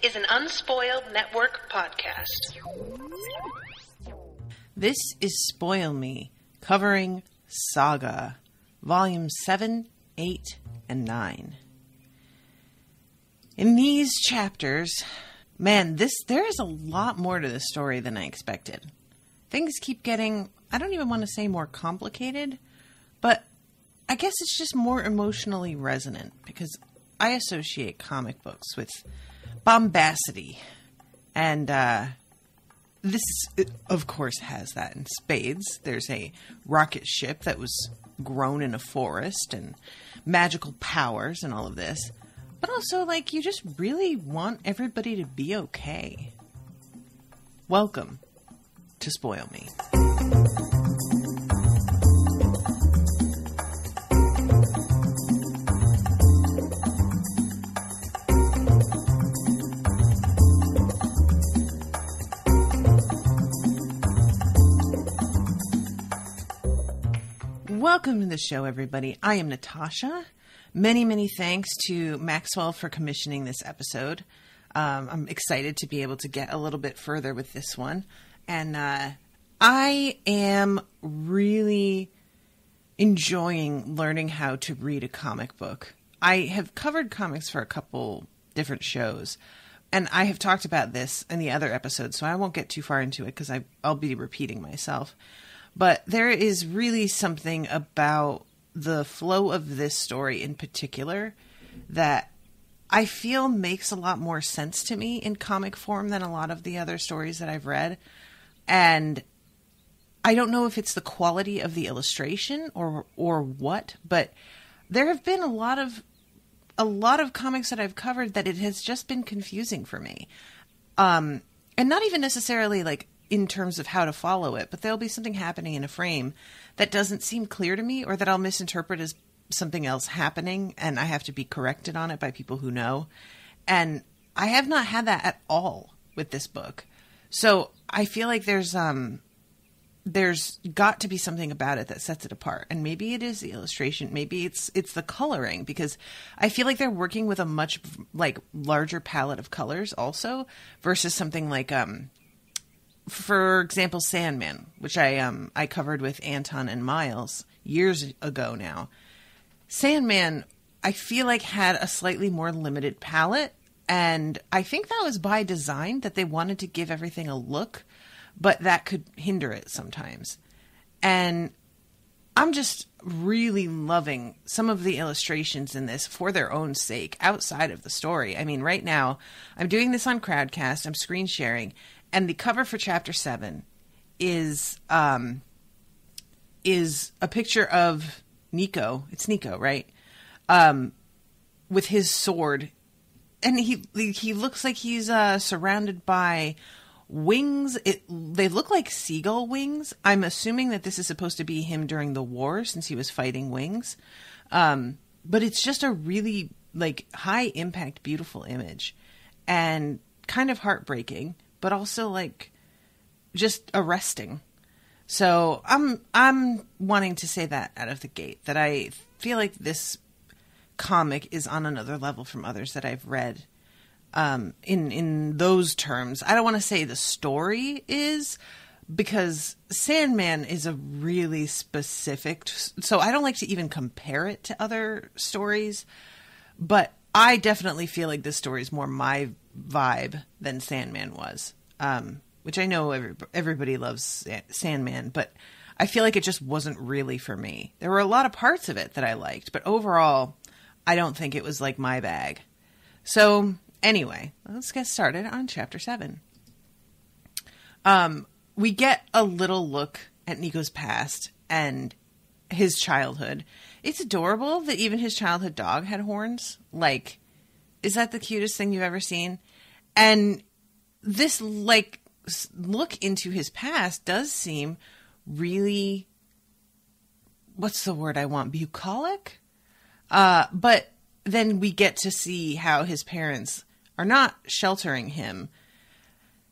is an Unspoiled Network podcast. This is Spoil Me, covering Saga, Volumes 7, 8, and 9. In these chapters, man, there is a lot more to this story than I expected. Things keep getting, I don't even want to say more complicated, but I guess it's just more emotionally resonant, because I associate comic books with bombacity, and this, of course, has that in spades. There's a rocket ship that was grown in a forest, and magical powers, and all of this. But also, you just really want everybody to be okay. Welcome to Spoil Me. Welcome to the show, everybody. I am Natasha. Many, many thanks to Maccewill for commissioning this episode. I'm excited to be able to get a little bit further with this one. And I am really enjoying learning how to read a comic book. I have covered comics for a couple different shows, and I have talked about this in the other episodes, so I won't get too far into it because I'll be repeating myself. But there is really something about the flow of this story in particular that I feel makes a lot more sense to me in comic form than a lot of the other stories that I've read. And I don't know if it's the quality of the illustration or what, but there have been a lot of comics that I've covered that it has just been confusing for me. And not even necessarily in terms of how to follow it, but there'll be something happening in a frame that doesn't seem clear to me, or that I'll misinterpret as something else happening, and I have to be corrected on it by people who know. And I have not had that at all with this book. So I feel like there's got to be something about it that sets it apart. And maybe it is the illustration. Maybe it's the coloring, because I feel like they're working with a much larger palette of colors also, versus something for example, Sandman, which I covered with Anton and Miles years ago now. Sandman, I feel like had a slightly more limited palette, and I think that was by design, that they wanted to give everything a look, but that could hinder it sometimes. And I'm just really loving some of the illustrations in this for their own sake, outside of the story. I mean, right now, I'm doing this on Crowdcast, I'm screen sharing, and the cover for Chapter 7 is a picture of Nico. It's Nico, right? With his sword. And he looks like he's surrounded by wings. They look like seagull wings. I'm assuming that this is supposed to be him during the war, since he was fighting wings. But it's just a really high impact, beautiful image, and kind of heartbreaking, but also just arresting. So I'm wanting to say that out of the gate, that I feel like this comic is on another level from others that I've read. In those terms, I don't want to say the story is, because Sandman is a really specific, so I don't like to even compare it to other stories, but I definitely feel like this story is more my vibe than Sandman was, which I know everybody loves Sandman, but I feel like it just wasn't really for me. There were a lot of parts of it that I liked, but overall, I don't think it was my bag. So anyway, let's get started on Chapter 7. We get a little look at Nico's past and his childhood. It's adorable that even his childhood dog had horns. Is that the cutest thing you've ever seen? And this, look into his past does seem really, what's the word I want? Bucolic? But then we get to see how his parents are not sheltering him.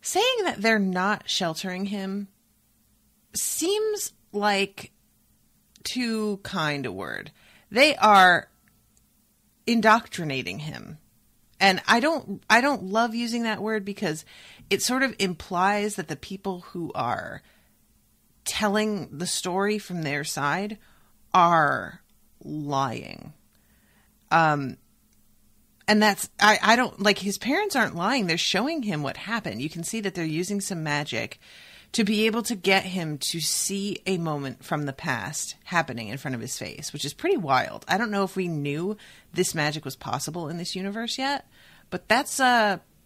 Saying that they're not sheltering him seems like too kind a word. They are indoctrinating him. And I don't love using that word because it sort of implies that the people who are telling the story from their side are lying. And that's, I don't, like, his parents aren't lying. They're showing him what happened. You can see that they're using some magic to be able to get him to see a moment from the past happening in front of his face, which is pretty wild. I don't know if we knew this magic was possible in this universe yet, but that's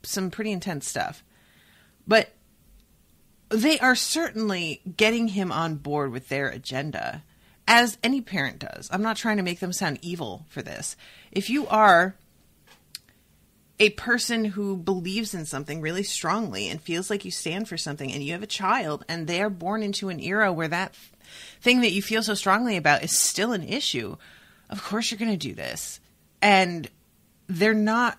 some pretty intense stuff. But they are certainly getting him on board with their agenda, as any parent does. I'm not trying to make them sound evil for this. If you are a person who believes in something really strongly and feels like you stand for something, and you have a child and they are born into an era where that thing that you feel so strongly about is still an issue, of course you're going to do this. And they're not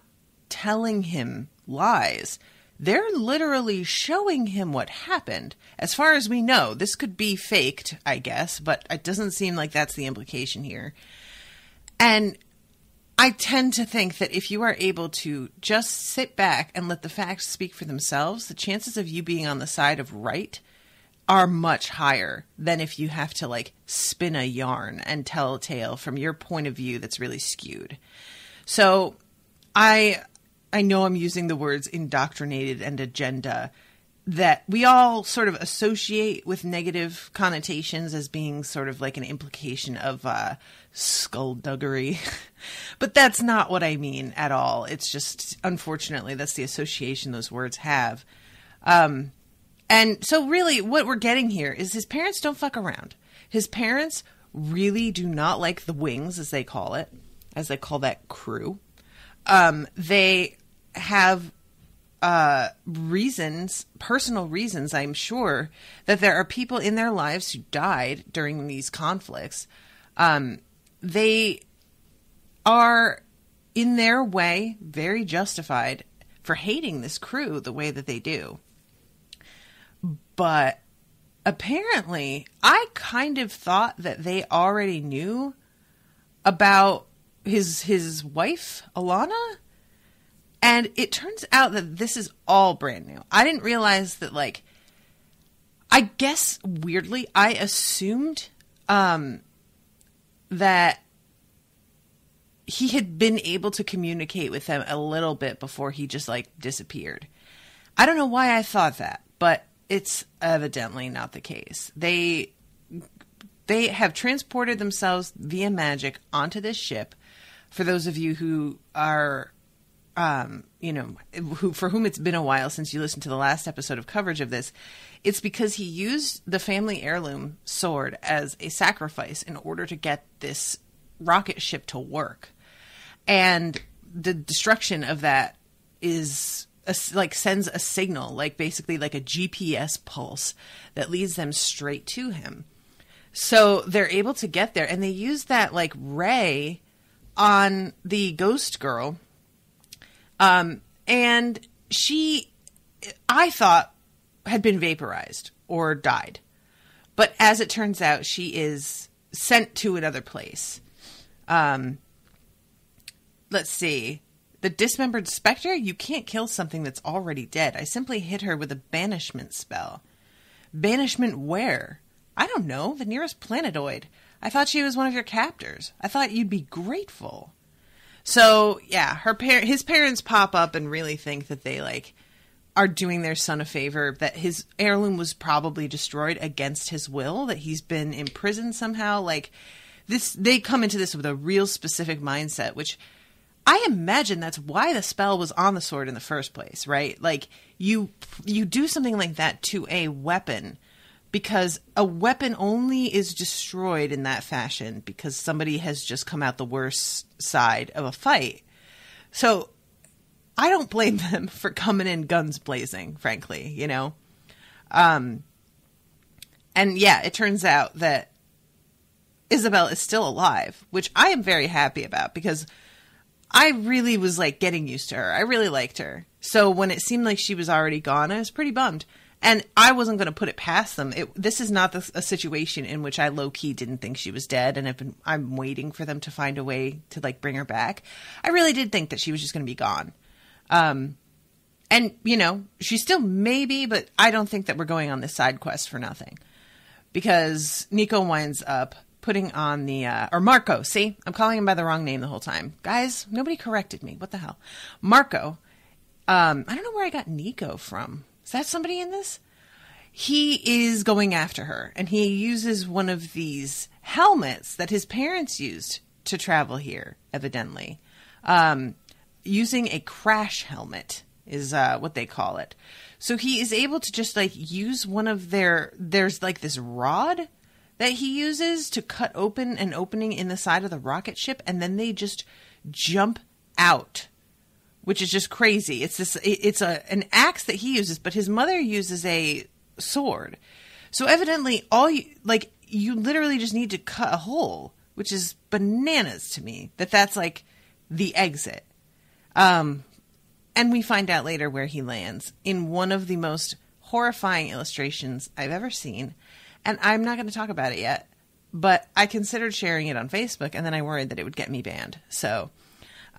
telling him lies. They're literally showing him what happened. As far as we know, this could be faked, I guess, but it doesn't seem like that's the implication here. And I tend to think that if you are able to just sit back and let the facts speak for themselves, the chances of you being on the side of right are much higher than if you have to, like, spin a yarn and tell a tale from your point of view that's really skewed. So I know I'm using the words indoctrinated and agenda that we all sort of associate with negative connotations as being sort of like an implication of skullduggery. But that's not what I mean at all. It's just, unfortunately, that's the association those words have. And so really what we're getting here is his parents don't fuck around. His parents really do not like the wings, as they call it, as they call that crew. They have reasons, personal reasons, I'm sure, that there are people in their lives who died during these conflicts. They are, in their way, very justified for hating this crew the way that they do. But apparently, I kind of thought that they already knew about his wife, Alana. And it turns out that this is all brand new. I didn't realize that, like, I guess weirdly, I assumed that he had been able to communicate with them a little bit before he just, like, disappeared. I don't know why I thought that, but it's evidently not the case. They have transported themselves via magic onto this ship. For those of you who are, for whom it's been a while since you listened to the last episode of coverage of this, it's because he used the family heirloom sword as a sacrifice in order to get this rocket ship to work. And the destruction of that is sends a signal, like basically like a GPS pulse that leads them straight to him. So they're able to get there, and they use that like ray on the ghost girl. And she, I thought, had been vaporized or died. But as it turns out, she is sent to another place. Let's see. The dismembered specter? You can't kill something that's already dead. I simply hit her with a banishment spell. Banishment where? I don't know. The nearest planetoid. I thought she was one of your captors. I thought you'd be grateful. So, yeah, his parents pop up and really think that they, like, are doing their son a favor, that his heirloom was probably destroyed against his will, that he's been imprisoned somehow. Like, they come into this with a real specific mindset, which I imagine that's why the spell was on the sword in the first place, right? Like, you do something like that to a weapon because a weapon only is destroyed in that fashion because somebody has just come out the worst side of a fight. So I don't blame them for coming in guns blazing, frankly, you know? And yeah, it turns out that Isabel is still alive, which I am very happy about because I really was like getting used to her. I really liked her. So when it seemed like she was already gone, I was pretty bummed. And I wasn't going to put it past them. This is not a situation in which I low-key didn't think she was dead, and I'm waiting for them to find a way to like bring her back. I really did think that she was just going to be gone. And, you know, she still may be, but I don't think that we're going on this side quest for nothing. Because Nico winds up putting on the, or Marko, see? I'm calling him by the wrong name the whole time. Guys, nobody corrected me. What the hell? Marko, I don't know where I got Nico from. Is that somebody in this? He is going after her, and he uses one of these helmets that his parents used to travel here, evidently. Using a crash helmet is what they call it. So he is able to just like use one of there's like this rod that he uses to cut open an opening in the side of the rocket ship, and then they just jump out, which is just crazy. It's an axe that he uses, but his mother uses a sword. So evidently you literally just need to cut a hole, which is bananas to me that's like the exit. And we find out later where he lands in one of the most horrifying illustrations I've ever seen. And I'm not going to talk about it yet, but I considered sharing it on Facebook, and then I worried that it would get me banned. So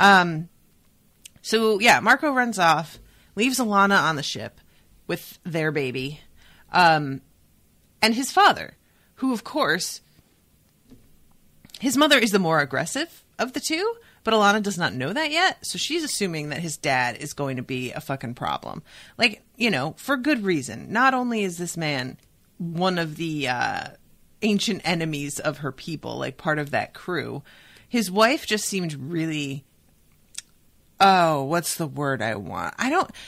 yeah, Marko runs off, leaves Alana on the ship with their baby, and his father, who, of course, his mother is the more aggressive of the two, but Alana does not know that yet, so she's assuming that his dad is going to be a fucking problem. Like, you know, for good reason. Not only is this man one of the ancient enemies of her people, like part of that crew, his wife just seemed really... Oh, what's the word I want?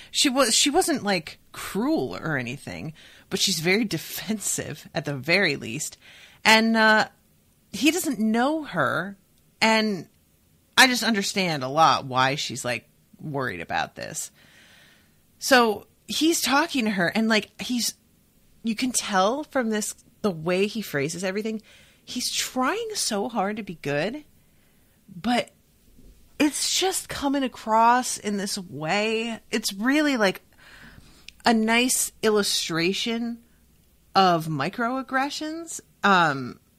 She wasn't like cruel or anything, but she's very defensive at the very least. And he doesn't know her, and I just understand a lot why she's like worried about this. So he's talking to her, and like you can tell from this, the way he phrases everything, he's trying so hard to be good, but it's just coming across in this way. It's really like a nice illustration of microaggressions.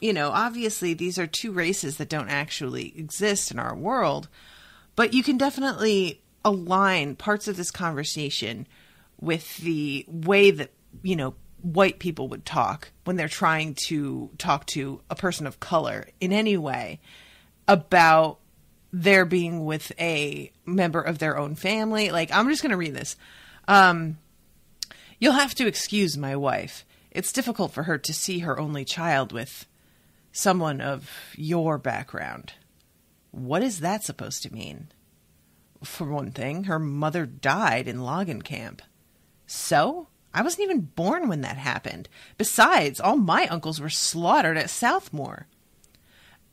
You know, obviously these are two races that don't actually exist in our world, but you can definitely align parts of this conversation with the way that, you know, white people would talk when they're trying to talk to a person of color in any way about their being with a member of their own family. Like, I'm just going to read this. You'll have to excuse my wife. It's difficult for her to see her only child with someone of your background. What is that supposed to mean? For one thing, her mother died in Logan Camp. So? I wasn't even born when that happened. Besides, all my uncles were slaughtered at Southmore.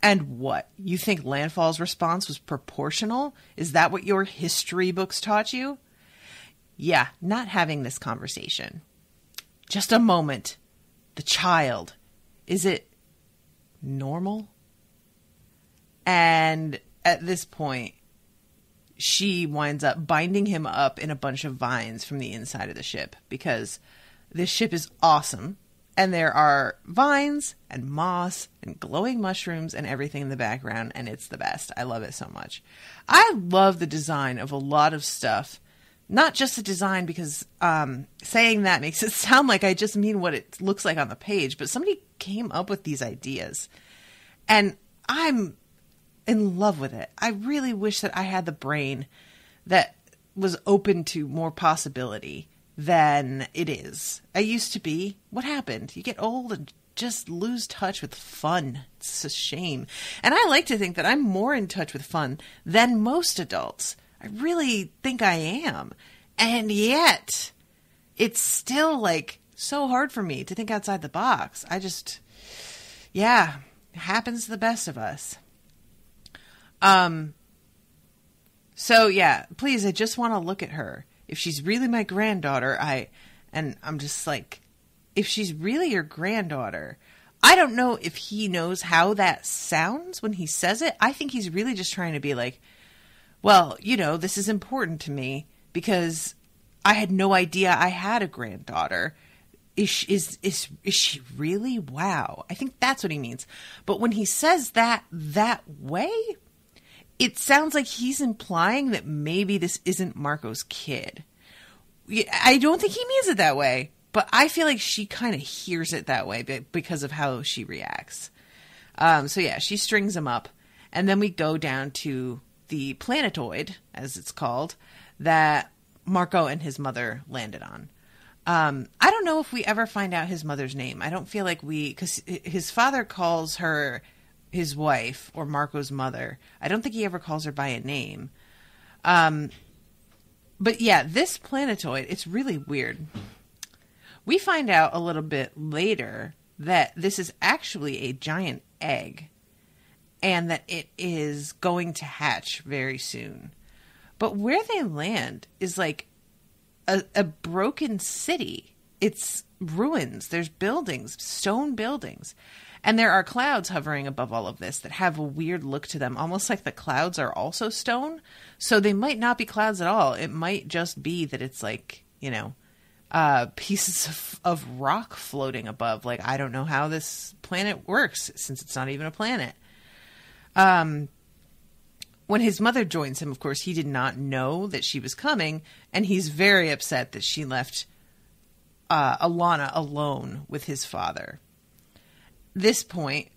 And what? You think Landfall's response was proportional? Is that what your history books taught you? Yeah, not having this conversation. Just a moment. The child. Is it normal? And at this point, she winds up binding him up in a bunch of vines from the inside of the ship, because this ship is awesome. And there are vines and moss and glowing mushrooms and everything in the background, and it's the best. I love it so much. I love the design of a lot of stuff. Not just the design, because saying that makes it sound like I just mean what it looks like on the page, but somebody came up with these ideas, and I'm in love with it. I really wish that I had the brain that was open to more possibility than it is. I used to be. What happened? You get old and just lose touch with fun. It's a shame. And I like to think that I'm more in touch with fun than most adults. I really think I am. And yet, it's still like so hard for me to think outside the box. It happens to the best of us. So yeah, please, I just want to look at her. If she's really my granddaughter, I'm just like, if she's really your granddaughter, I don't know if he knows how that sounds when he says it. I think he's really just trying to be like, well, you know, this is important to me because I had no idea I had a granddaughter. Is she really? Wow. I think that's what he means. But when he says that way, it sounds like he's implying that maybe this isn't Marko's kid. I don't think he means it that way, but I feel like she kind of hears it that way because of how she reacts. So yeah, she strings him up, and then we go down to the planetoid, as it's called, that Marko and his mother landed on. I don't know if we ever find out his mother's name. I don't feel like because his father calls her his wife, or Marko's mother. I don't think he ever calls her by a name. But yeah, this planetoid, it's really weird. We find out a little bit later that this is actually a giant egg, and that it is going to hatch very soon. But where they land is like a broken city. It's ruins. There's buildings, stone buildings. And there are clouds hovering above all of this that have a weird look to them, almost like the clouds are also stone. So they might not be clouds at all. It might just be that it's like, pieces of rock floating above. Like, I don't know how this planet works, since it's not even a planet. When his mother joins him, of course, he did not know that she was coming, and he's very upset that she left Alana alone with his father. This point,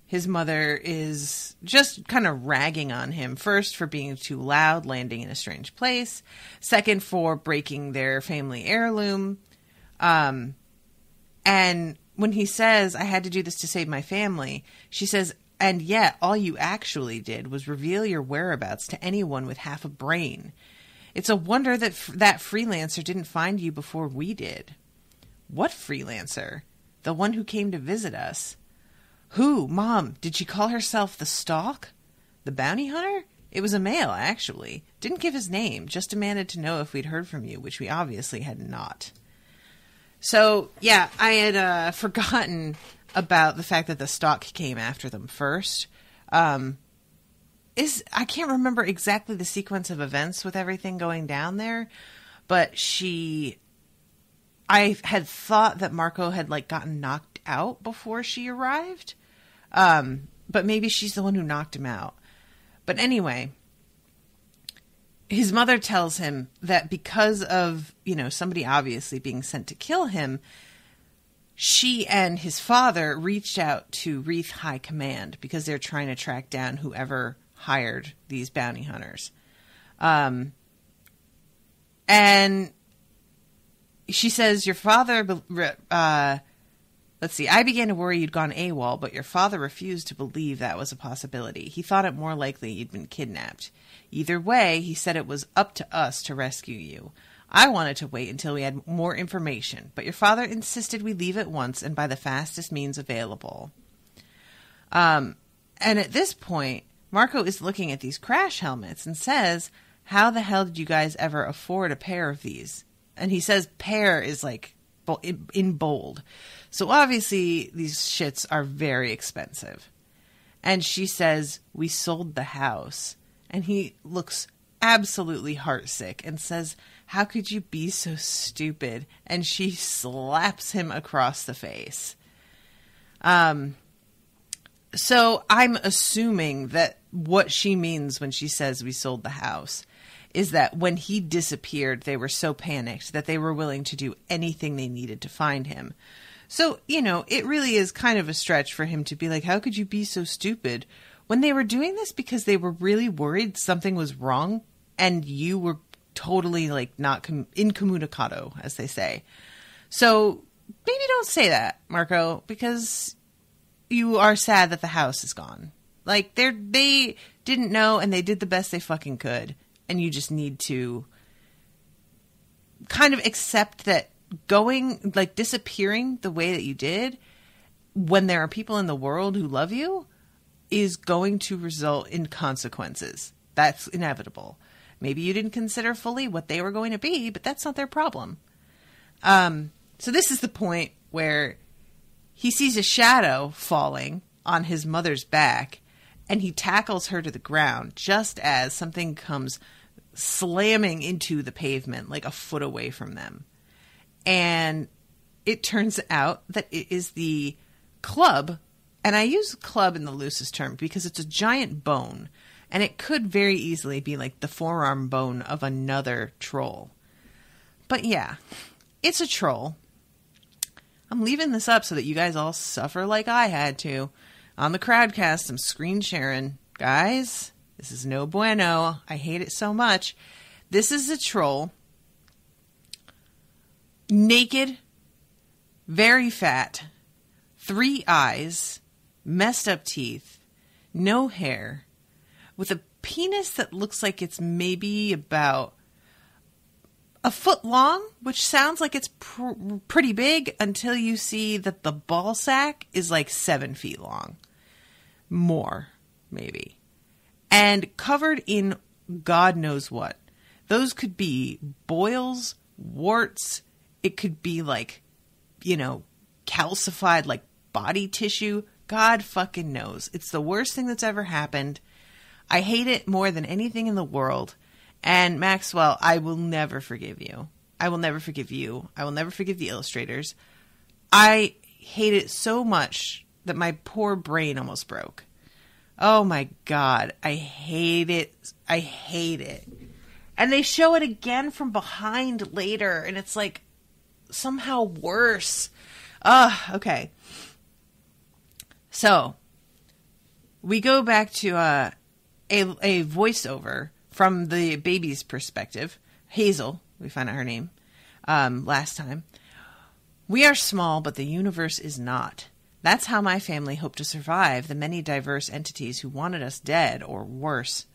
his mother is just kind of ragging on him. First, for being too loud, landing in a strange place. Second, for breaking their family heirloom. And when he says, I had to do this to save my family, she says, and yet all you actually did was reveal your whereabouts to anyone with half a brain. It's a wonder that that freelancer didn't find you before we did. What freelancer? The one who came to visit us. Who? Mom, did she call herself the Stalk? The bounty hunter? It was a male, actually. Didn't give his name, just demanded to know if we'd heard from you, which we obviously had not. So, yeah, I had forgotten about the fact that the Stalk came after them first. I can't remember exactly the sequence of events with everything going down there, but I had thought that Marko had gotten knocked out before she arrived. But maybe she's the one who knocked him out. But anyway, his mother tells him that because of, somebody obviously being sent to kill him, she and his father reached out to Wreath High Command because they're trying to track down whoever hired these bounty hunters. And she says, your father, let's see, I began to worry you'd gone AWOL, but your father refused to believe that was a possibility. He thought it more likely you'd been kidnapped. Either way, he said it was up to us to rescue you. I wanted to wait until we had more information, but your father insisted we leave at once and by the fastest means available. And at this point, Marko is looking at these crash helmets and says, how the hell did you guys ever afford a pair of these? And he says pair is in bold. So obviously these shits are very expensive. And she says, we sold the house. And he looks absolutely heartsick and says, how could you be so stupid? And she slaps him across the face. So I'm assuming that what she means when she says we sold the house is that when he disappeared, they were so panicked that they were willing to do anything they needed to find him. So, it really is kind of a stretch for him to be like, how could you be so stupid? When they were doing this because they were really worried something was wrong and you were totally not incommunicado, as they say. So maybe don't say that, Marko, because you are sad that the house is gone. They didn't know and they did the best they fucking could. And you just need to kind of accept that disappearing the way that you did when there are people in the world who love you is going to result in consequences. That's inevitable. Maybe you didn't consider fully what they were going to be, but that's not their problem. So this is the point where he sees a shadow falling on his mother's back, and he tackles her to the ground just as something comes slamming into the pavement a foot away from them. And it turns out that it is the club, and I use club in the loosest term because it's a giant bone. And it could very easily be like the forearm bone of another troll. But yeah, it's a troll. I'm leaving this up so that you guys all suffer like I had to. On the Crowdcast, I'm screen sharing. Guys, this is no bueno. I hate it so much. This is a troll. Naked. Very fat. 3 eyes. Messed up teeth. No hair. With a penis that looks like it's maybe about a foot long, which sounds like it's pretty big until you see that the ball sack is like 7 feet long. More, maybe. And covered in God knows what. Those could be boils, warts. It could be like, calcified like body tissue. God fucking knows. It's the worst thing that's ever happened. I hate it more than anything in the world. And Maccewill, I will never forgive you. I will never forgive you. I will never forgive the illustrators. I hate it so much that my poor brain almost broke. Oh my God. I hate it. I hate it. And they show it again from behind later. And it's like somehow worse. Okay. So we go back to a voiceover from the baby's perspective. Hazel, we find out her name last time. We are small, but the universe is not. That's how my family hoped to survive the many diverse entities who wanted us dead or worse.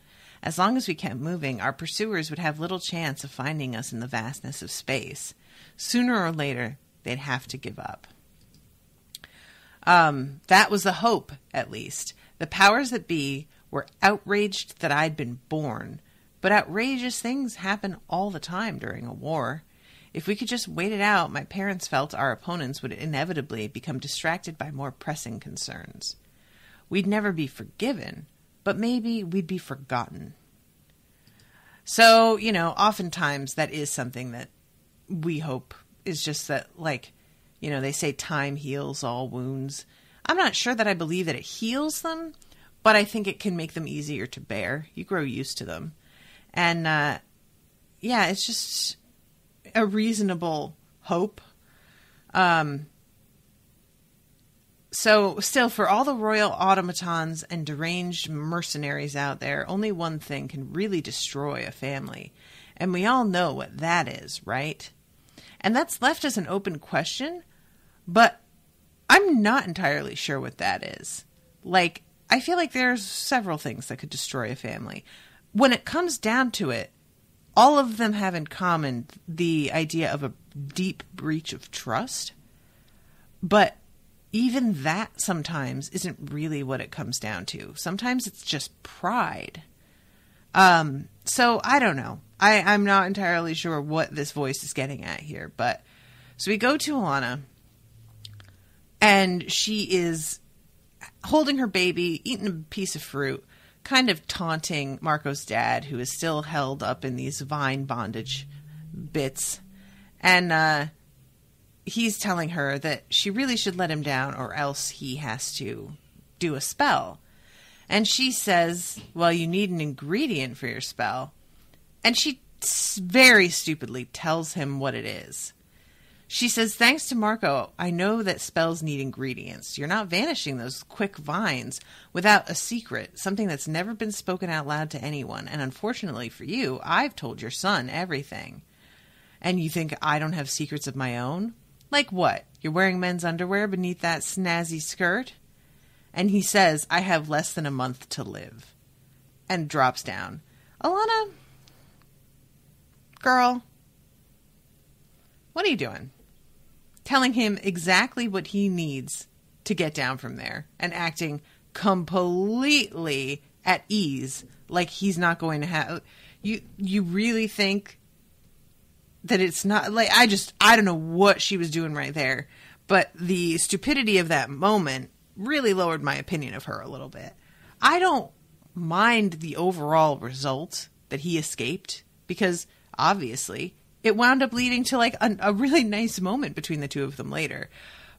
As long as we kept moving, our pursuers would have little chance of finding us in the vastness of space. Sooner or later, they'd have to give up. That was the hope, at least. The powers that be were outraged that I'd been born. But outrageous things happen all the time during a war. If we could just wait it out, my parents felt our opponents would inevitably become distracted by more pressing concerns. We'd never be forgiven, but maybe we'd be forgotten. So, oftentimes that is something that we hope is just that, they say time heals all wounds. I'm not sure that I believe that it heals them, but I think it can make them easier to bear. You grow used to them. And, it's just a reasonable hope. So still, for all the royal automatons and deranged mercenaries out there, only one thing can really destroy a family. And we all know what that is, right? And that's left as an open question, but I'm not entirely sure what that is. I feel like there's several things that could destroy a family. When it comes down to it, all of them have in common the idea of a deep breach of trust. But even that sometimes isn't really what it comes down to. Sometimes it's just pride. So I don't know. I'm not entirely sure what this voice is getting at here. But so we go to Alana, and she is holding her baby, eating a piece of fruit, kind of taunting Marko's dad, who is still held up in these vine bondage bits. And he's telling her that she really should let him down or else he has to do a spell. And she says, well, you need an ingredient for your spell. And she very stupidly tells him what it is. She says, thanks to Marko, I know that spells need ingredients. You're not vanishing those quick vines without a secret, something that's never been spoken out loud to anyone. And unfortunately for you, I've told your son everything. And you think I don't have secrets of my own? Like what? You're wearing men's underwear beneath that snazzy skirt? And he says, I have less than a month to live. And drops down. Alana, girl, what are you doing? Telling him exactly what he needs to get down from there and acting completely at ease, like he's not going to have... You really think that it's not... I don't know what she was doing right there, but the stupidity of that moment really lowered my opinion of her a little bit. I don't mind the overall result that he escaped, because obviously it wound up leading to a really nice moment between the two of them later.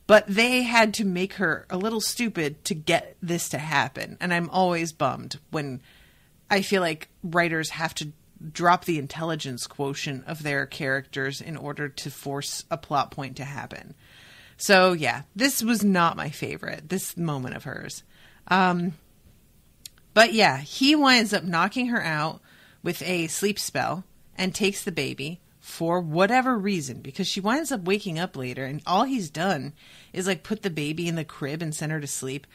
But they had to make her a little stupid to get this to happen. And I'm always bummed when I feel like writers have to drop the intelligence quotient of their characters in order to force a plot point to happen. So yeah, this was not my favorite, this moment of hers. But yeah, he winds up knocking her out with a sleep spell and takes the baby for whatever reason, because she winds up waking up later and all he's done is like put the baby in the crib and send her to sleep.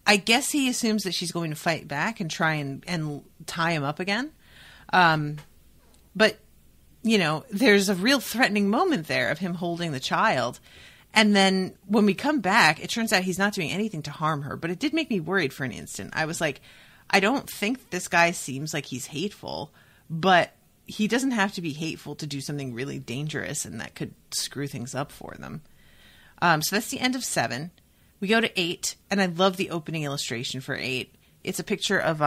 I guess he assumes that she's going to fight back and try and tie him up again. But, you know, there's a real threatening moment there of him holding the child. And then when we come back, it turns out he's not doing anything to harm her. But it did make me worried for an instant. I was like, I don't think this guy seems like he's hateful, but he doesn't have to be hateful to do something really dangerous, and that could screw things up for them. So that's the end of 7. We go to 8, and I love the opening illustration for 8. It's a picture of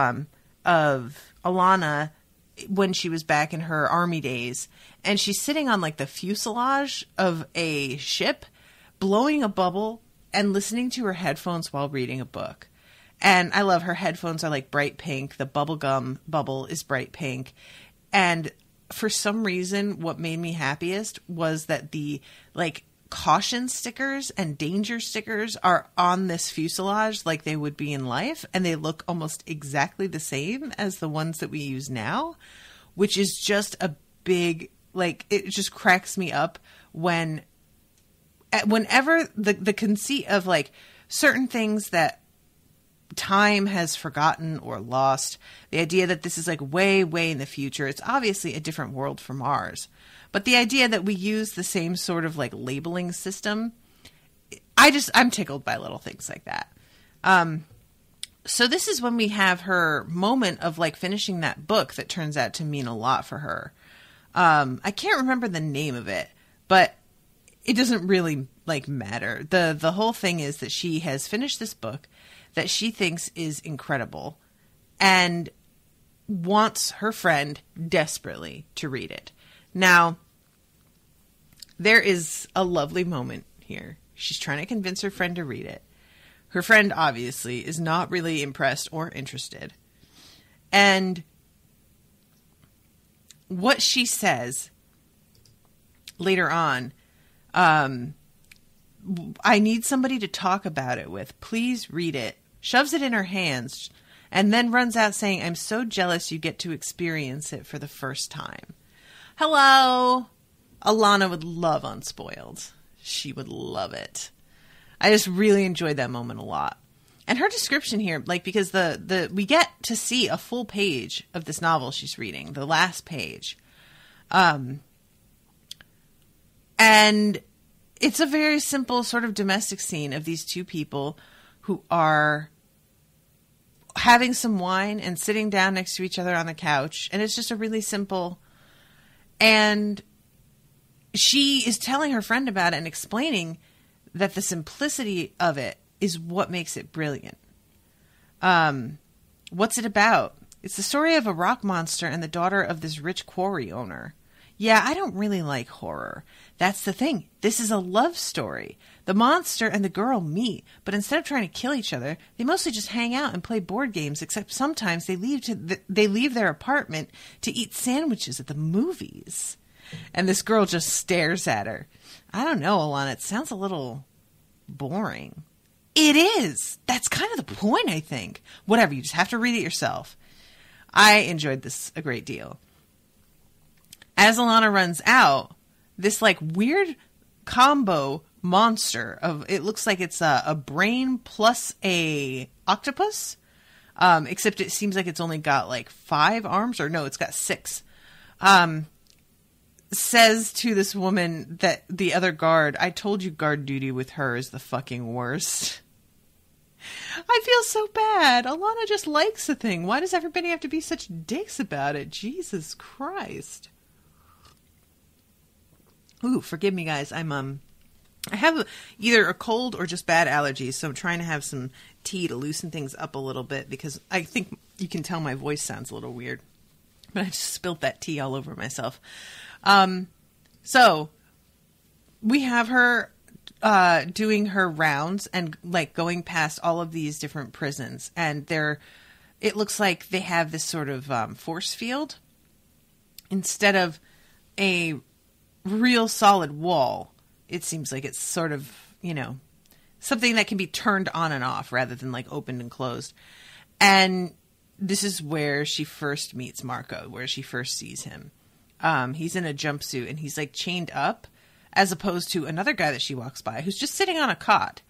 Alana when she was back in her army days, and she's sitting on like the fuselage of a ship, blowing a bubble and listening to her headphones while reading a book. And I love her headphones are like bright pink. The bubblegum bubble is bright pink. And for some reason, what made me happiest was that the like caution stickers and danger stickers are on this fuselage like they would be in life, and they look almost exactly the same as the ones that we use now, which is just a big, like, it just cracks me up whenever the conceit of like certain things that time has forgotten or lost, the idea that this is like way, way in the future. It's obviously a different world from ours. But the idea that we use the same sort of like labeling system, I'm tickled by little things like that. So this is when we have her moment of like finishing that book that turns out to mean a lot for her. I can't remember the name of it, but it doesn't really like matter. The whole thing is that she has finished this book that she thinks is incredible and wants her friend desperately to read it. Now, there is a lovely moment here. She's trying to convince her friend to read it. Her friend obviously is not really impressed or interested. And what she says later on, I need somebody to talk about it with. Please read it. Shoves it in her hands and then runs out saying, I'm so jealous you get to experience it for the first time. Hello. Alana would love Unspoiled. She would love it. I just really enjoyed that moment a lot. And her description here, like, because we get to see a full page of this novel she's reading, the last page. And it's a very simple sort of domestic scene of these two people who are having some wine and sitting down next to each other on the couch. And it's just a really simple, and she is telling her friend about it and explaining that the simplicity of it is what makes it brilliant. What's it about? It's the story of a rock monster and the daughter of this rich quarry owner. Yeah, I don't really like horror. That's the thing. This is a love story. The monster and the girl meet, but instead of trying to kill each other, they mostly just hang out and play board games, except sometimes they leave their apartment to eat sandwiches at the movies. And this girl just stares at her. I don't know, Alana. It sounds a little boring. It is. That's kind of the point, I think. Whatever. You just have to read it yourself. I enjoyed this a great deal. As Alana runs out, this like weird combo monster of, it looks like it's a brain plus a octopus, except it seems like it's only got like 5 arms, or no, it's got 6. Says to this woman that the other guard, I told you guard duty with her is the fucking worst. I feel so bad. Alana just likes the thing. Why does everybody have to be such dicks about it? Jesus Christ. Ooh, forgive me, guys. I have either a cold or just bad allergies, so I'm trying to have some tea to loosen things up a little bit, because I think you can tell my voice sounds a little weird. But I just spilled that tea all over myself. So we have her doing her rounds and like going past all of these different prisons, and they're it looks like they have this sort of force field instead of a real solid wall. It seems like it's sort of, something that can be turned on and off rather than like opened and closed. And this is where she first meets Marko, where she first sees him. He's in a jumpsuit and he's like chained up, as opposed to another guy that she walks by who's just sitting on a cot.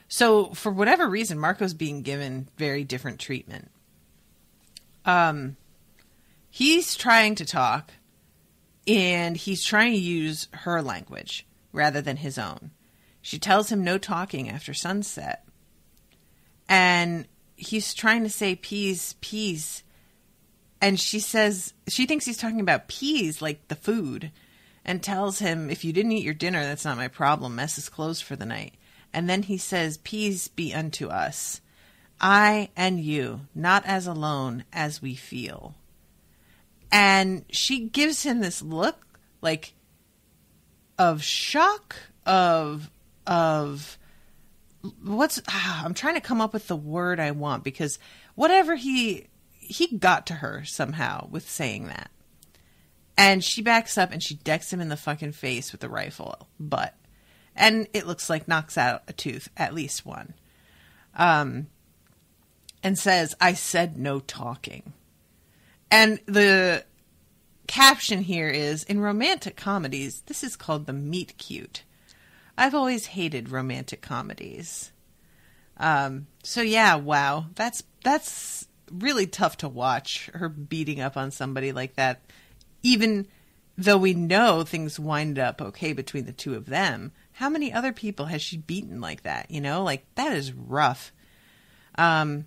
So for whatever reason, Marko's being given very different treatment. He's trying to talk, and he's trying to use her language rather than his own. She tells him no talking after sunset. And he's trying to say peas, peas. And she says, she thinks he's talking about peas, like the food, and tells him, if you didn't eat your dinner, that's not my problem. Mess is closed for the night. And then he says, peace be unto us. I and you, not as alone as we feel. And she gives him this look, like, of shock, of what's, I'm trying to come up with the word I want, because whatever he got to her somehow with saying that. And she backs up and she decks him in the fucking face with the rifle butt. And it looks like knocks out a tooth, at least one. And says, I said no talking. And the caption here is, in romantic comedies, this is called the meet cute. I've always hated romantic comedies. So yeah, wow. That's really tough to watch, her beating up on somebody like that. Even though we know things wind up okay between the two of them, how many other people has she beaten like that? Like, that is rough. So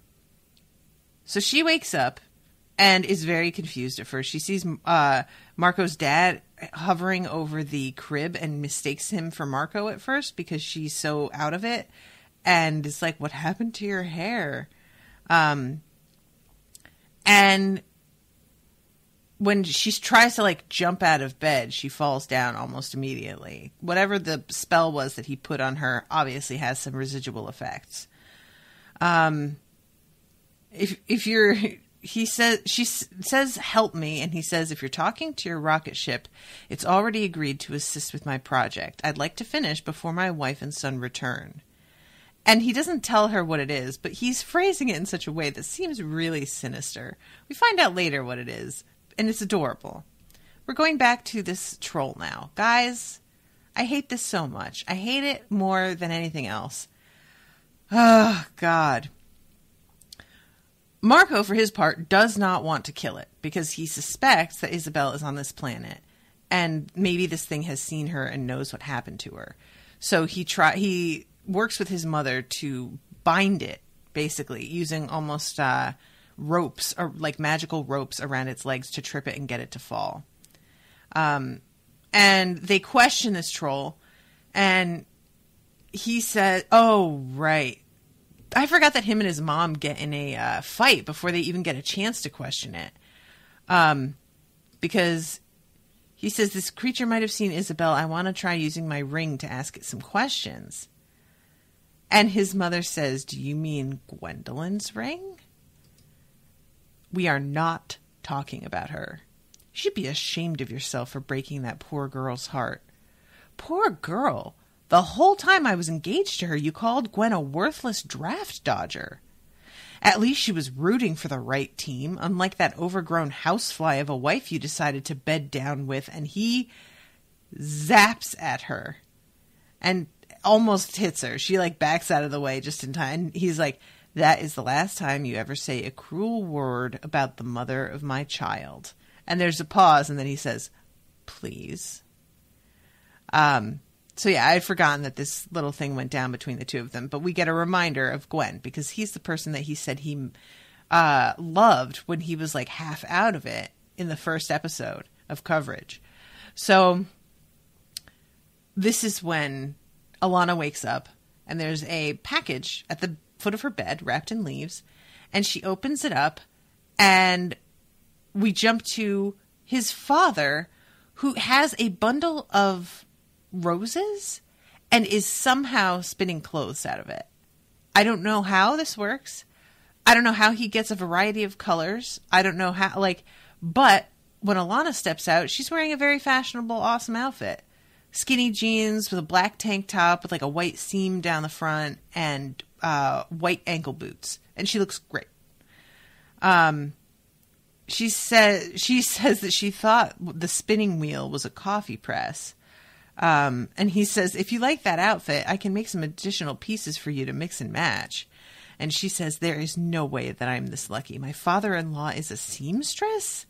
she wakes up and is very confused at first. She sees Marko's dad hovering over the crib and mistakes him for Marko at first because she's so out of it. And is like, what happened to your hair? And when she tries to like jump out of bed, she falls down almost immediately. Whatever the spell was that he put on her obviously has some residual effects. She says, help me. And he says, if you're talking to your rocket ship, it's already agreed to assist with my project. I'd like to finish before my wife and son return. And he doesn't tell her what it is, but he's phrasing it in such a way that seems really sinister. We find out later what it is, and it's adorable. We're going back to this troll now. Guys, I hate this so much. I hate it more than anything else. Oh, God. Marko, for his part, does not want to kill it because he suspects that Isabel is on this planet, and maybe this thing has seen her and knows what happened to her. So he works with his mother to bind it, basically, using almost ropes, or like magical ropes around its legs to trip it and get it to fall. And they question this troll, and he said, oh, right. I forgot that him and his mom get in a fight before they even get a chance to question it. Because he says, this creature might have seen Isabel. I want to try using my ring to ask it some questions. And his mother says, do you mean Gwendolyn's ring? We are not talking about her. You should be ashamed of yourself for breaking that poor girl's heart. Poor girl. The whole time I was engaged to her, you called Gwen a worthless draft dodger. At least she was rooting for the right team, unlike that overgrown housefly of a wife you decided to bed down with, and he zaps at her and almost hits her. She like backs out of the way just in time. He's like, that is the last time you ever say a cruel word about the mother of my child. And there's a pause, and then he says, please. So yeah, I'd forgotten that this little thing went down between the two of them, but we get a reminder of Gwen because he's the person that he said he loved when he was like half out of it in the first episode of coverage. So this is when Alana wakes up and there's a package at the foot of her bed wrapped in leaves, and she opens it up and we jump to his father, who has a bundle of roses and is somehow spinning clothes out of it. I don't know how this works. I don't know how he gets a variety of colors. I don't know how, like, but when Alana steps out, she's wearing a very fashionable, awesome outfit. Skinny jeans with a black tank top with like a white seam down the front and white ankle boots. And she looks great. She says that she thought the spinning wheel was a coffee press. And he says, if you like that outfit, I can make some additional pieces for you to mix and match. And she says, there is no way that I'm this lucky. My father-in-law is a seamstress?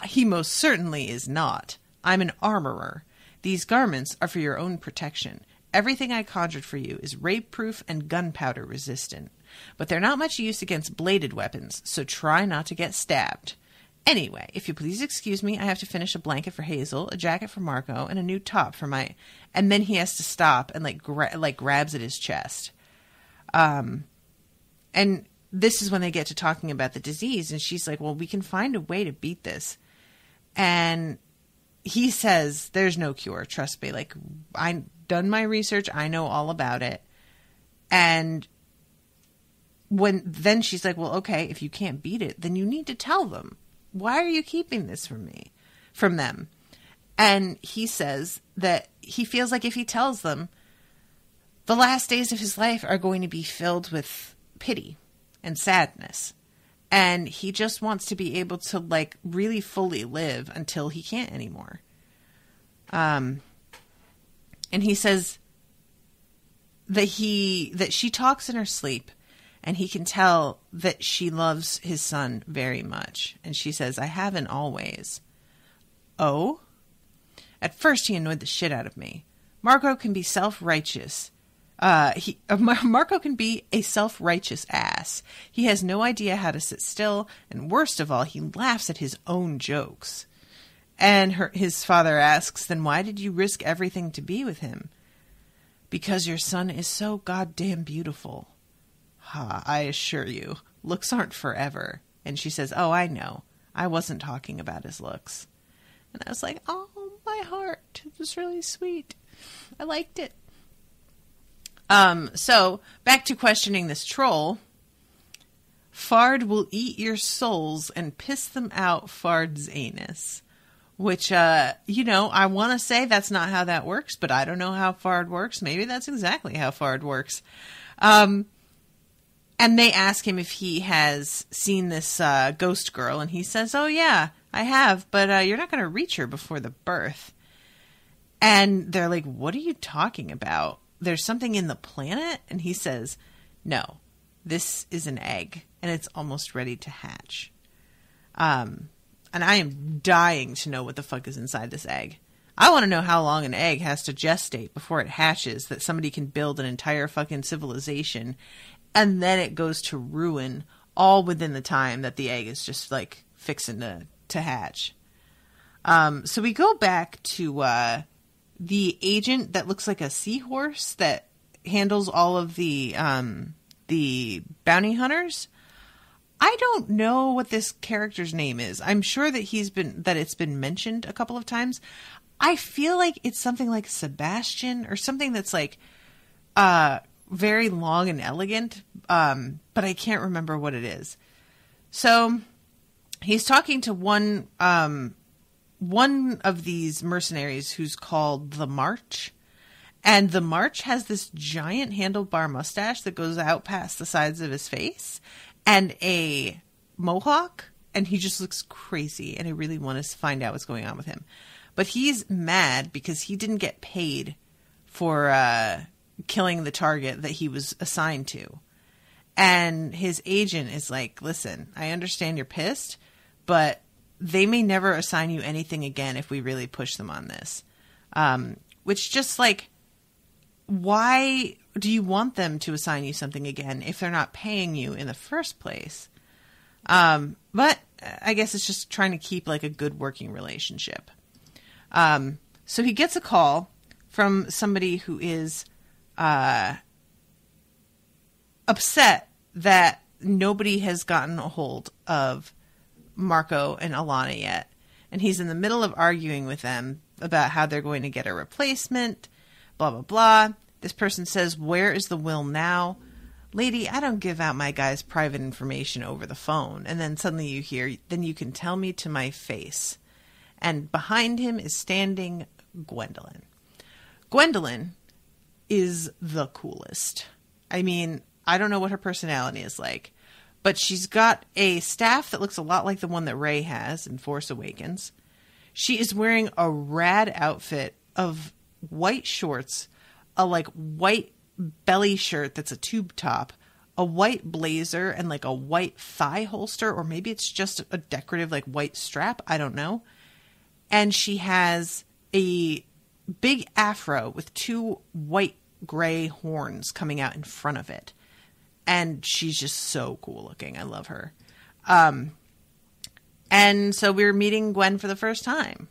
He most certainly is not. I'm an armorer. These garments are for your own protection. Everything I conjured for you is rape-proof and gunpowder resistant. But they're not much use against bladed weapons, so try not to get stabbed. Anyway, if you please excuse me, I have to finish a blanket for Hazel, a jacket for Marko, and a new top for my... And then he has to stop and grabs at his chest. And this is when they get to talking about the disease, and she's like, well, we can find a way to beat this. And he says, there's no cure, trust me. Like, I've done my research, I know all about it. And then she's like, well, okay, if you can't beat it, then you need to tell them. Why are you keeping this from them? And he says that he feels like if he tells them, the last days of his life are going to be filled with pity and sadness. And he just wants to be able to like really fully live until he can't anymore. And he says that she talks in her sleep and he can tell that she loves his son very much. And she says, I haven't always. Oh? At first he annoyed the shit out of me. Marko can be self-righteous. Marko can be a self-righteous ass. He has no idea how to sit still, and worst of all, he laughs at his own jokes. And his father asks, then why did you risk everything to be with him? Because your son is so goddamn beautiful. I assure you, looks aren't forever. And she says, oh, I know. I wasn't talking about his looks. And I was like, oh, my heart. It was really sweet. I liked it. So, back to questioning this troll. Fard will eat your souls and piss them out Fard's anus. Which, I want to say that's not how that works, but I don't know how Fard works. Maybe that's exactly how Fard works. And they ask him if he has seen this ghost girl, and he says, oh yeah, I have, but you're not going to reach her before the birth. And they're like, what are you talking about? There's something in the planet? And he says, no, this is an egg, and it's almost ready to hatch. And I am dying to know what the fuck is inside this egg. I want to know how long an egg has to gestate before it hatches, that somebody can build an entire fucking civilization, and then it goes to ruin all within the time that the egg is just, like, fixing to hatch. So we go back to the agent that looks like a seahorse that handles all of the bounty hunters. I don't know what this character's name is. I'm sure that it's been mentioned a couple of times. I feel like it's something like Sebastian or something that's like very long and elegant, but I can't remember what it is. So he's talking to one of these mercenaries who's called the March. And the March has this giant handlebar mustache that goes out past the sides of his face and a mohawk. And he just looks crazy. And I really want to find out what's going on with him. But he's mad because he didn't get paid for killing the target that he was assigned to. And his agent is like, listen, I understand you're pissed, but they may never assign you anything again if we really push them on this. Which just like, why do you want them to assign you something again if they're not paying you in the first place? But I guess it's just trying to keep like a good working relationship. So he gets a call from somebody who is upset that nobody has gotten a hold of Marko and Alana yet. And he's in the middle of arguing with them about how they're going to get a replacement, blah, blah, blah. This person says, where is the will now? lady, I don't give out my guy's private information over the phone. And then suddenly you hear, then you can tell me to my face. And behind him is standing Gwendolyn. Gwendolyn is the coolest. I mean, I don't know what her personality is like, but she's got a staff that looks a lot like the one that Rey has in Force Awakens. She is wearing a rad outfit of white shorts, a like white belly shirt that's a tube top, a white blazer, and like a white thigh holster, or maybe it's just a decorative like white strap. I don't know. And she has a big afro with two white gray horns coming out in front of it. And she's just so cool looking. I love her. And so we're meeting Gwen for the first time.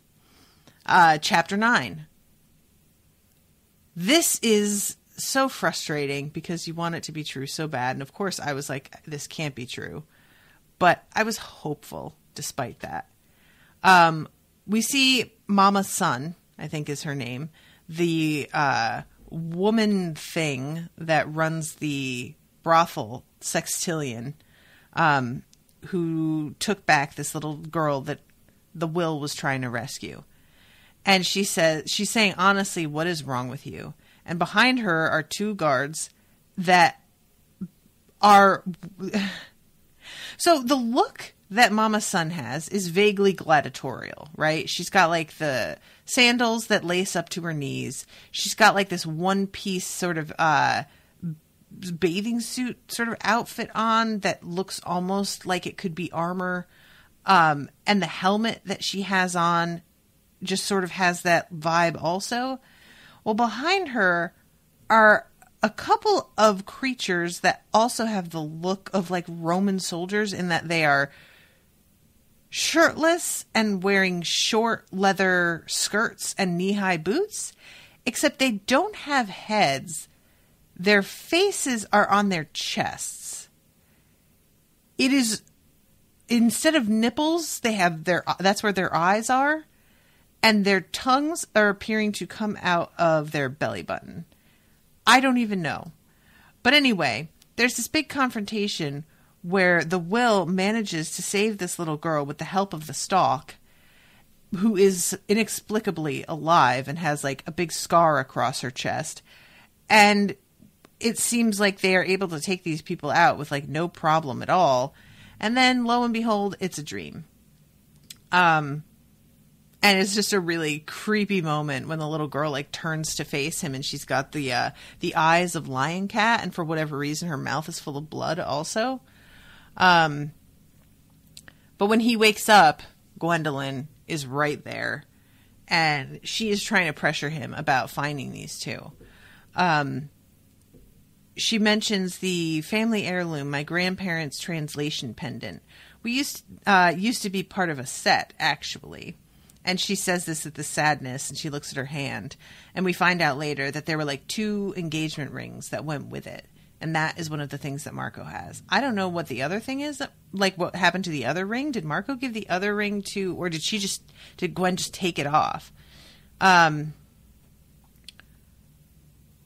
Chapter 9. This is so frustrating because you want it to be true so bad. And of course I was like, this can't be true. But I was hopeful despite that. We see Mama's son, I think is her name, the woman thing that runs the brothel, Sextillion, who took back this little girl that the Will was trying to rescue. And she's saying, honestly, what is wrong with you? And behind her are two guards that are... So the look that Mama's son has is vaguely gladiatorial, right? She's got like the sandals that lace up to her knees. She's got like this one-piece sort of bathing suit sort of outfit on that looks almost like it could be armor. And the helmet that she has on just sort of has that vibe also. Well, behind her are a couple of creatures that also have the look of like Roman soldiers in that they are shirtless and wearing short leather skirts and knee-high boots, except they don't have heads. Their faces are on their chests. It is, instead of nipples, they have that's where their eyes are, and their tongues are appearing to come out of their belly button. I don't even know. But anyway, there's this big confrontation where the Will manages to save this little girl with the help of the Stalk, who is inexplicably alive and has like a big scar across her chest. And it seems like they are able to take these people out with like no problem at all. And then lo and behold, it's a dream. And it's just a really creepy moment when the little girl like turns to face him and she's got the eyes of Lion Cat, and for whatever reason her mouth is full of blood also. But when he wakes up, Gwendolyn is right there, and she is trying to pressure him about finding these two. She mentions the family heirloom, my grandparents' translation pendant. We used to be part of a set, actually. And she says this with the sadness, and she looks at her hand. And we find out later that there were like 2 engagement rings that went with it. And that is one of the things that Marko has. I don't know what the other thing is. Like, what happened to the other ring? Did Marko give the other ring to... Or did Gwen just take it off? The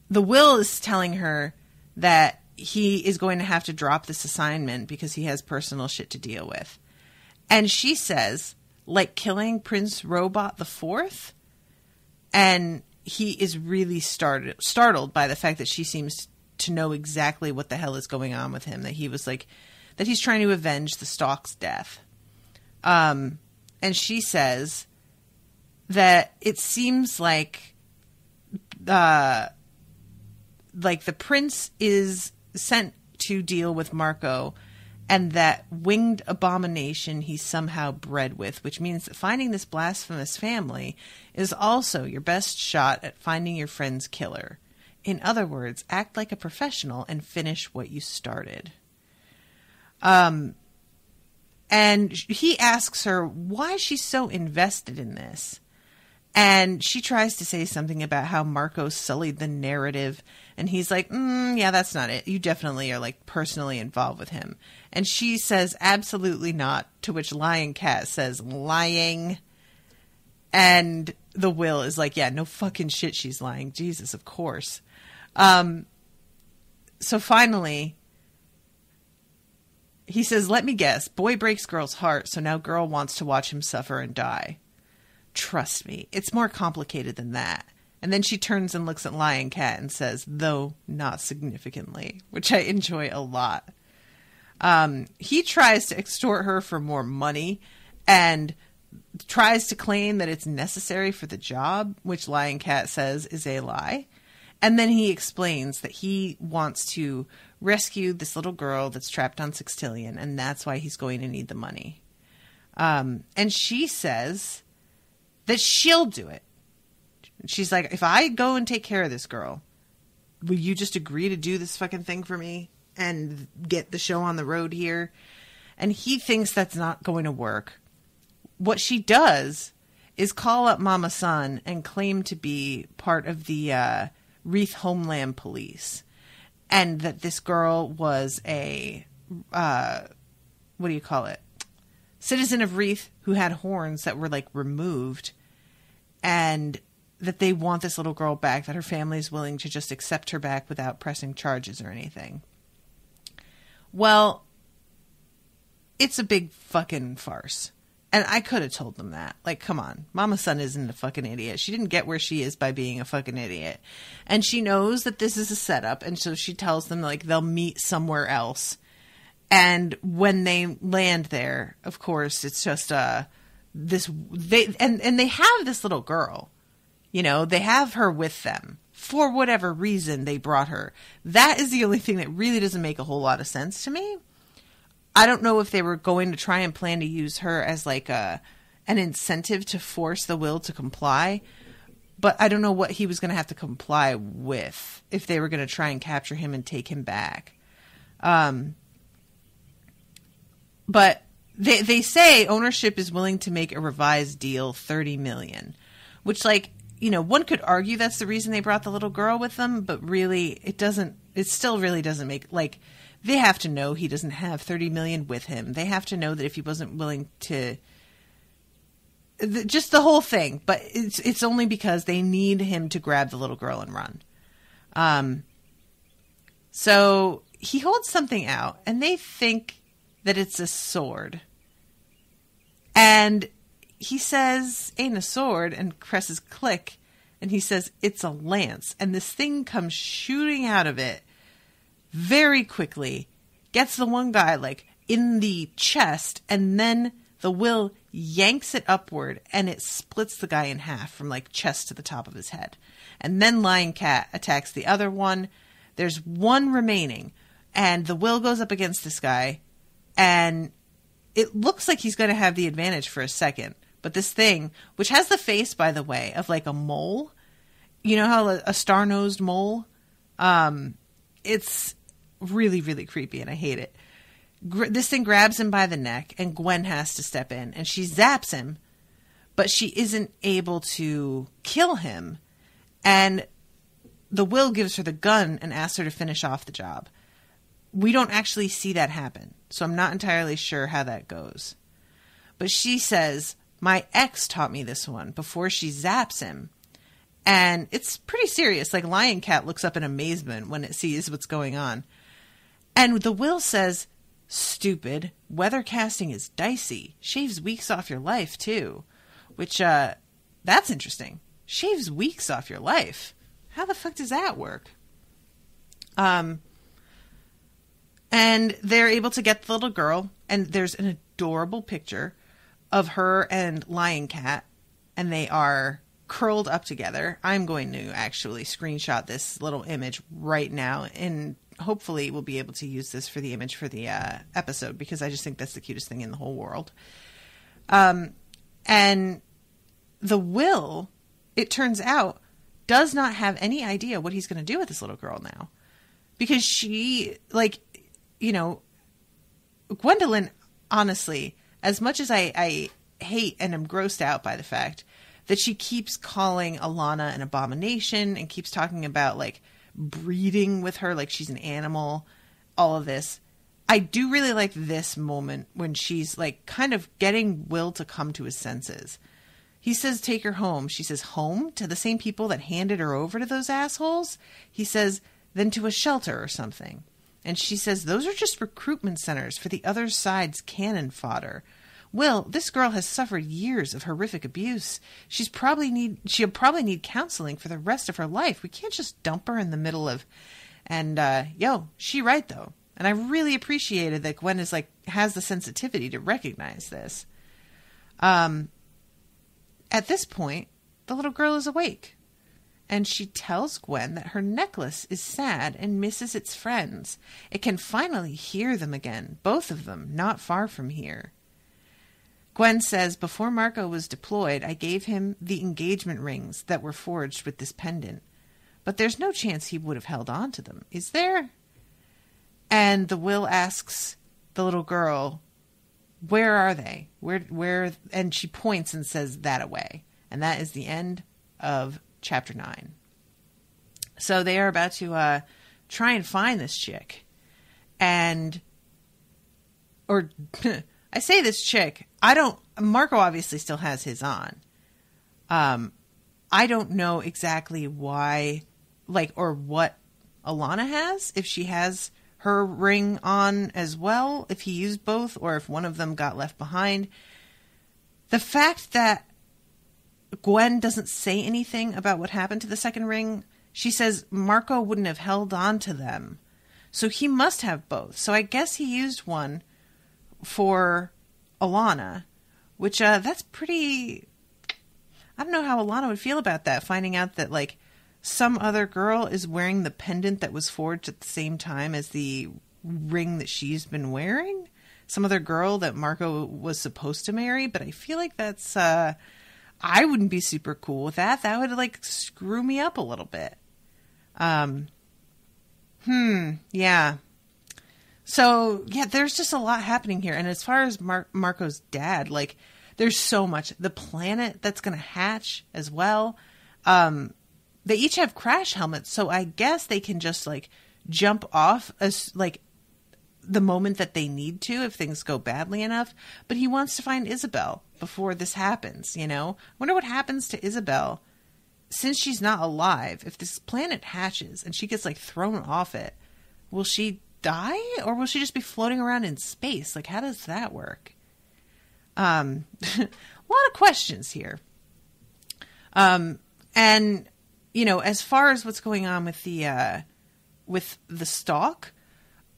Will is telling her that he is going to have to drop this assignment because he has personal shit to deal with. And she says... like killing Prince Robot the Fourth, and he is really startled by the fact that she seems to know exactly what the hell is going on with him, that he's trying to avenge the Stalk's death. And she says that it seems like the prince is sent to deal with Marko, and that winged abomination he's somehow bred with, which means that finding this blasphemous family is also your best shot at finding your friend's killer. In other words, act like a professional and finish what you started. And he asks her why she's so invested in this. And she tries to say something about how Marko sullied the narrative. And he's like, yeah, that's not it. You definitely are like personally involved with him. And she says, absolutely not. To which Lion Cat says, lying. And the Will is like, yeah, no fucking shit, she's lying. Jesus, of course. So finally, He says, let me guess, boy breaks girl's heart, so now girl wants to watch him suffer and die. Trust me, it's more complicated than that. And then she turns and looks at Lion Cat and says, though not significantly, which I enjoy a lot. He tries to extort her for more money and tries to claim that it's necessary for the job, which Lion Cat says is a lie. And then he explains that he wants to rescue this little girl that's trapped on Sextillion, and that's why he's going to need the money. And she says that she'll do it. She's like, if I go and take care of this girl, will you just agree to do this fucking thing for me and get the show on the road here? And he thinks that's not going to work. What she does is call up Mama Sun and claim to be part of the Wreath Homeland Police. And that this girl was a, citizen of Wreath who had horns that were, like, removed. And that they want this little girl back, that her family is willing to just accept her back without pressing charges or anything. Well, it's a big fucking farce. And I could have told them that. Like, come on. Mama Sun isn't a fucking idiot. She didn't get where she is by being a fucking idiot. And she knows that this is a setup. And so she tells them, like, they'll meet somewhere else. And when they land there, of course, it's just they have this little girl. You know, they have her with them. For whatever reason, they brought her. That is the only thing that really doesn't make a whole lot of sense to me. I don't know if they were going to try and plan to use her as like an incentive to force the will to comply. But I don't know what he was going to have to comply with if they were going to try and capture him and take him back. But they say ownership is willing to make a revised deal, $30 million, which, like, you know, one could argue that's the reason they brought the little girl with them, but really it still really doesn't make, like, they have to know he doesn't have $30 million with him. They have to know that if he wasn't willing to, just the whole thing, but it's only because they need him to grab the little girl and run. So he holds something out and they think that it's a sword. And he says, ain't a sword, and presses click, and he says, it's a lance. And this thing comes shooting out of it very quickly, gets the one guy, like, in the chest, and then the will yanks it upward, and it splits the guy in half from, like, chest to the top of his head. And then Lion Cat attacks the other one. There's one remaining, and the will goes up against this guy, and it looks like he's going to have the advantage for a second. But this thing, which has the face, by the way, of like a mole, you know how a star-nosed mole? It's really, really creepy, and I hate it. This thing grabs him by the neck, and Gwen has to step in, and she zaps him, but she isn't able to kill him. And the will gives her the gun and asks her to finish off the job. We don't actually see that happen, so I'm not entirely sure how that goes. But she says, my ex taught me this one, before she zaps him. And it's pretty serious. Like, Lion Cat looks up in amazement when it sees what's going on. And the will says, stupid, weather casting is dicey. Shaves weeks off your life, too. Which, that's interesting. Shaves weeks off your life. How the fuck does that work? And they're able to get the little girl, and there's an adorable picture of her and Lion Cat, and they are curled up together. I'm going to actually screenshot this little image right now, and hopefully we'll be able to use this for the image for the episode, because I just think that's the cutest thing in the whole world. And the will, it turns out, does not have any idea what he's going to do with this little girl now. Because she, like, you know, Gwendolyn, honestly, as much as I hate and am grossed out by the fact that she keeps calling Alana an abomination and keeps talking about, like, breeding with her like she's an animal, all of this, I do really like this moment when she's, like, kind of getting Will to come to his senses. He says, take her home. She says, home? To the same people that handed her over to those assholes? He says, then to a shelter or something. And she says, those are just recruitment centers for the other side's cannon fodder. Will, this girl has suffered years of horrific abuse. She'll probably need counseling for the rest of her life. We can't just dump her in the middle of... And, she right, though. And I really appreciated that Gwen has the sensitivity to recognize this. At this point, the little girl is awake. And she tells Gwen that her necklace is sad and misses its friends. It can finally hear them again, both of them, not far from here. Gwen says, before Marko was deployed, I gave him the engagement rings that were forged with this pendant. But there's no chance he would have held on to them, is there? And the Will asks the little girl, where are they? Where? And she points and says, that away. And that is the end of Chapter 9. So they are about to try and find this chick. Or I say this chick, Marko obviously still has his on. I don't know exactly why, or what Alana has, if she has her ring on as well, if he used both, or if one of them got left behind. The fact that Gwen doesn't say anything about what happened to the second ring, she says Marko wouldn't have held on to them. So he must have both. So I guess he used one for Alana, which that's pretty... I don't know how Alana would feel about that, finding out that some other girl is wearing the pendant that was forged at the same time as the ring that she's been wearing. Some other girl that Marko was supposed to marry, but I feel like that's... I wouldn't be super cool with that. That would screw me up a little bit. Yeah. So, yeah, there's just a lot happening here. And as far as Marko's dad, there's so much. The planet that's going to hatch as well. They each have crash helmets, so I guess they can just, jump off as, the moment that they need to if things go badly enough. But he wants to find Isabel before this happens, I wonder what happens to Isabel since she's not alive. If this planet hatches and she gets thrown off it, will she die or will she just be floating around in space? How does that work? A lot of questions here. And as far as what's going on with the stalk,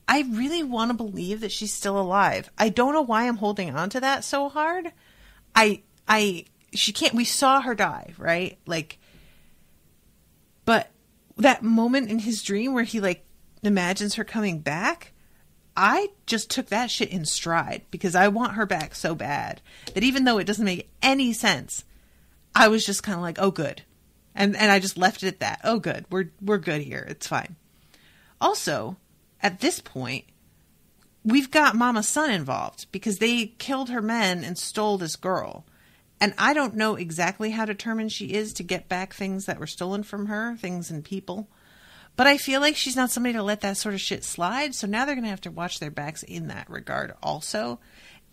I really want to believe that she's still alive. I don't know why I'm holding on to that so hard. She can't, we saw her die, right? But that moment in his dream where he imagines her coming back, I just took that shit in stride because I want her back so bad that even though it doesn't make any sense, I was just kind of oh, good. And I just left it at that. Oh, good. We're good here. It's fine. Also, at this point, we've got Mama Son involved because they killed her men and stole this girl. And I don't know exactly how determined she is to get back things that were stolen from her, things and people. But I feel like she's not somebody to let that sort of shit slide. So now they're going to have to watch their backs in that regard also.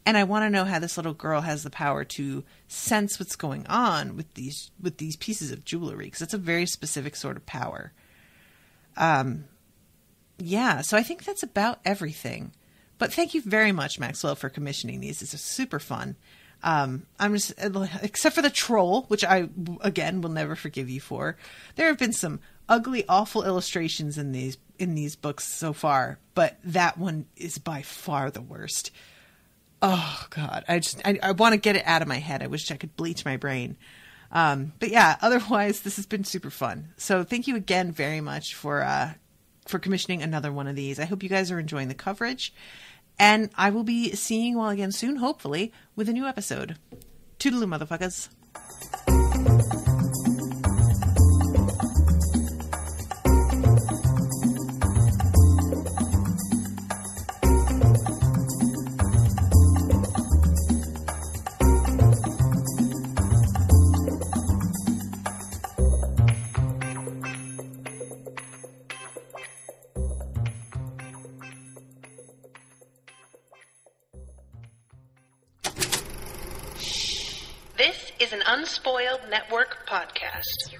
And I want to know how this little girl has the power to sense what's going on with these pieces of jewelry, because it's a very specific sort of power. Yeah, so I think that's about everything. But thank you very much, Maccewill, for commissioning these. It's super fun. I'm just, except for the troll, which I, again, will never forgive you for. There have been some ugly, awful illustrations in these books so far, but that one is by far the worst. Oh, God. I want to get it out of my head. I wish I could bleach my brain. But yeah, otherwise, this has been super fun. So thank you again very much for commissioning another one of these. I hope you guys are enjoying the coverage. And I will be seeing you all again soon, hopefully, with a new episode. Toodaloo, motherfuckers. This is an Unspoiled Network podcast.